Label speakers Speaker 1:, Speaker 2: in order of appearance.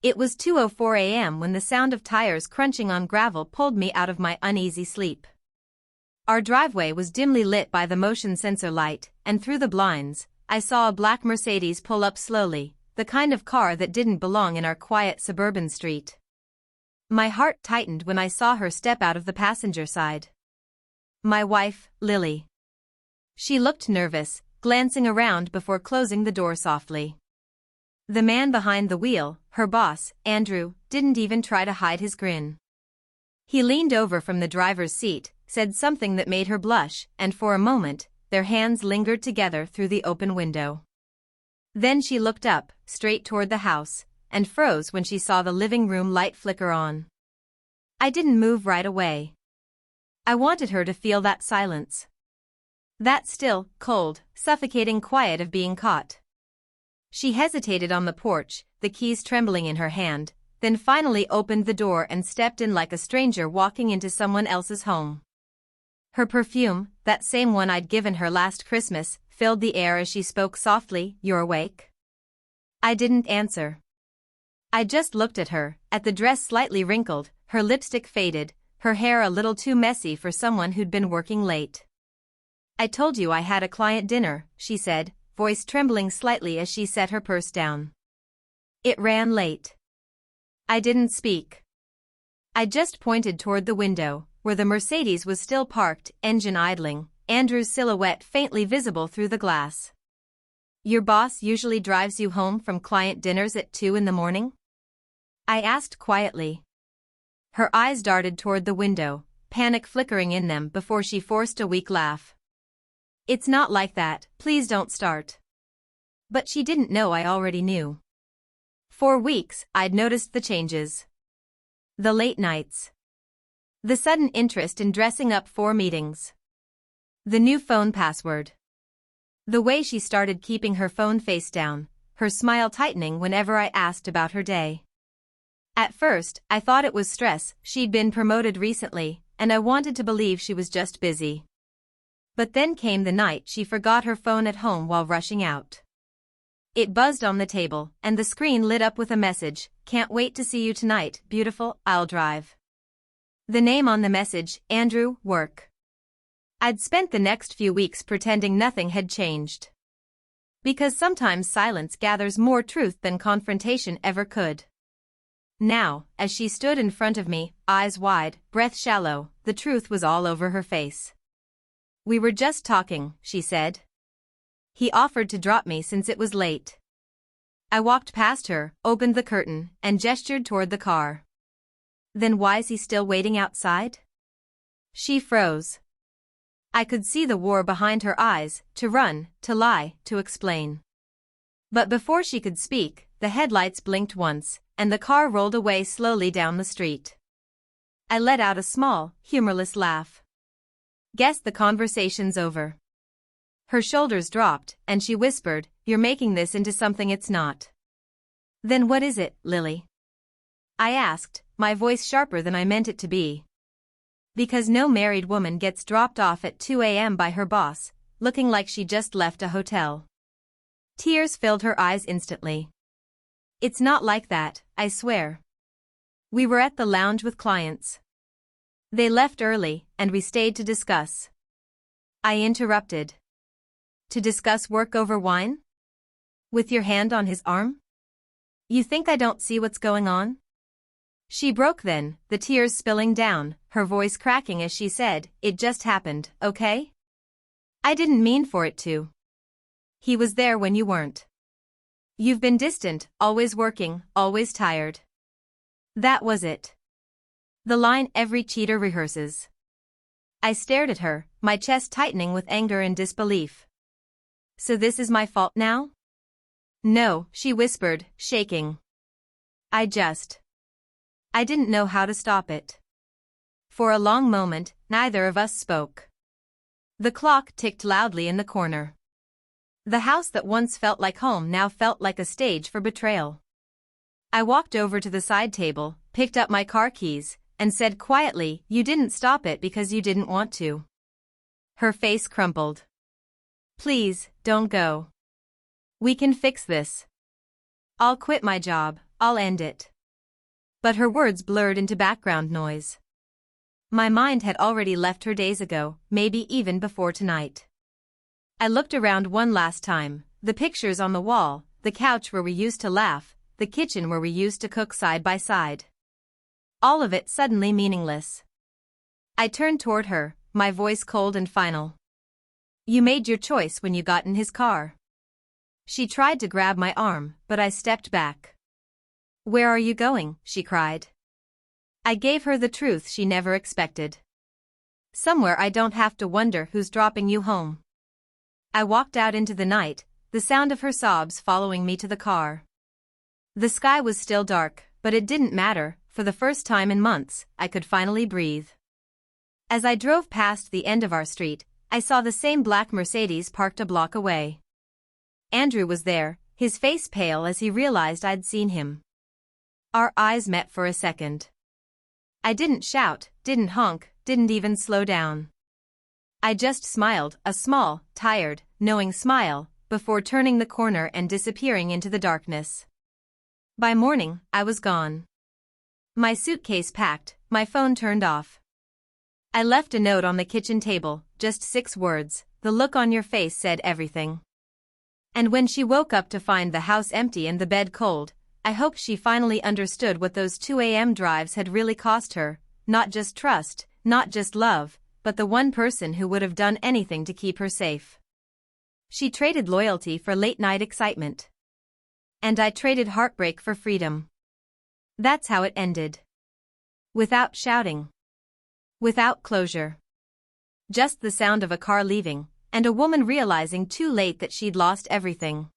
Speaker 1: It was 2:04 a.m. when the sound of tires crunching on gravel pulled me out of my uneasy sleep. Our driveway was dimly lit by the motion sensor light, and through the blinds, I saw a black Mercedes pull up slowly, the kind of car that didn't belong in our quiet suburban street. My heart tightened when I saw her step out of the passenger side. My wife, Lily. She looked nervous, glancing around before closing the door softly. The man behind the wheel, her boss, Andrew, didn't even try to hide his grin. He leaned over from the driver's seat, said something that made her blush, and for a moment, their hands lingered together through the open window. Then she looked up, straight toward the house, and froze when she saw the living room light flicker on. I didn't move right away. I wanted her to feel that silence. That still, cold, suffocating quiet of being caught. She hesitated on the porch, the keys trembling in her hand, then finally opened the door and stepped in like a stranger walking into someone else's home. Her perfume, that same one I'd given her last Christmas, filled the air as she spoke softly, "You're awake?" I didn't answer. I just looked at her, at the dress slightly wrinkled, her lipstick faded, her hair a little too messy for someone who'd been working late. "I told you I had a client dinner," she said, voice trembling slightly as she set her purse down. It ran late. I didn't speak. I just pointed toward the window, where the Mercedes was still parked, engine idling, Andrew's silhouette faintly visible through the glass. "Your boss usually drives you home from client dinners at 2 in the morning?" I asked quietly. Her eyes darted toward the window, panic flickering in them before she forced a weak laugh. "It's not like that, please don't start." But she didn't know I already knew. For weeks, I'd noticed the changes. The late nights. The sudden interest in dressing up for meetings. The new phone password. The way she started keeping her phone face down, her smile tightening whenever I asked about her day. At first, I thought it was stress, she'd been promoted recently, and I wanted to believe she was just busy. But then came the night she forgot her phone at home while rushing out. It buzzed on the table, and the screen lit up with a message, "Can't wait to see you tonight, beautiful, I'll drive." The name on the message, Andrew, work. I'd spent the next few weeks pretending nothing had changed. Because sometimes silence gathers more truth than confrontation ever could. Now, as she stood in front of me, eyes wide, breath shallow, the truth was all over her face. "We were just talking," she said. "He offered to drop me since it was late." I walked past her, opened the curtain, and gestured toward the car. "Then why's he still waiting outside?" She froze. I could see the war behind her eyes, to run, to lie, to explain. But before she could speak, the headlights blinked once, and the car rolled away slowly down the street. I let out a small, humorless laugh. "Guess the conversation's over." Her shoulders dropped, and she whispered, "You're making this into something it's not." "Then what is it, Lily?" I asked, my voice sharper than I meant it to be. Because no married woman gets dropped off at 2 a.m. by her boss, looking like she just left a hotel. Tears filled her eyes instantly. "It's not like that, I swear. We were at the lounge with clients. They left early, and we stayed to discuss." I interrupted. "To discuss work over wine? With your hand on his arm? You think I don't see what's going on?" She broke then, the tears spilling down, her voice cracking as she said, "It just happened, okay? I didn't mean for it to. He was there when you weren't. You've been distant, always working, always tired. That was it. The line every cheater rehearses." I stared at her, my chest tightening with anger and disbelief. "So this is my fault now?" "No," she whispered, shaking. I didn't know how to stop it." For a long moment, neither of us spoke. The clock ticked loudly in the corner. The house that once felt like home now felt like a stage for betrayal. I walked over to the side table, picked up my car keys, and said quietly, "You didn't stop it because you didn't want to." Her face crumpled. "Please, don't go. We can fix this. I'll quit my job, I'll end it. But her words blurred into background noise. My mind had already left her days ago, maybe even before tonight. I looked around one last time, the pictures on the wall, the couch where we used to laugh, the kitchen where we used to cook side by side. All of it suddenly meaningless. I turned toward her, my voice cold and final. You made your choice when you got in his car. She tried to grab my arm, but I stepped back. Where are you going? She cried. I gave her the truth she never expected. Somewhere I don't have to wonder who's dropping you home. I walked out into the night, the sound of her sobs following me to the car. The sky was still dark, but it didn't matter, for the first time in months, I could finally breathe. As I drove past the end of our street, I saw the same black Mercedes parked a block away. Andrew was there, his face pale as he realized I'd seen him. Our eyes met for a second. I didn't shout, didn't honk, didn't even slow down. I just smiled, a small, tired, knowing smile, before turning the corner and disappearing into the darkness. By morning, I was gone. My suitcase packed, my phone turned off. I left a note on the kitchen table, just 6 words, the look on your face said everything. And when she woke up to find the house empty and the bed cold, I hoped she finally understood what those 2 a.m. drives had really cost her, not just trust, not just love, but the one person who would have done anything to keep her safe. She traded loyalty for late-night excitement. And I traded heartbreak for freedom. That's how it ended. Without shouting. Without closure. Just the sound of a car leaving, and a woman realizing too late that she'd lost everything.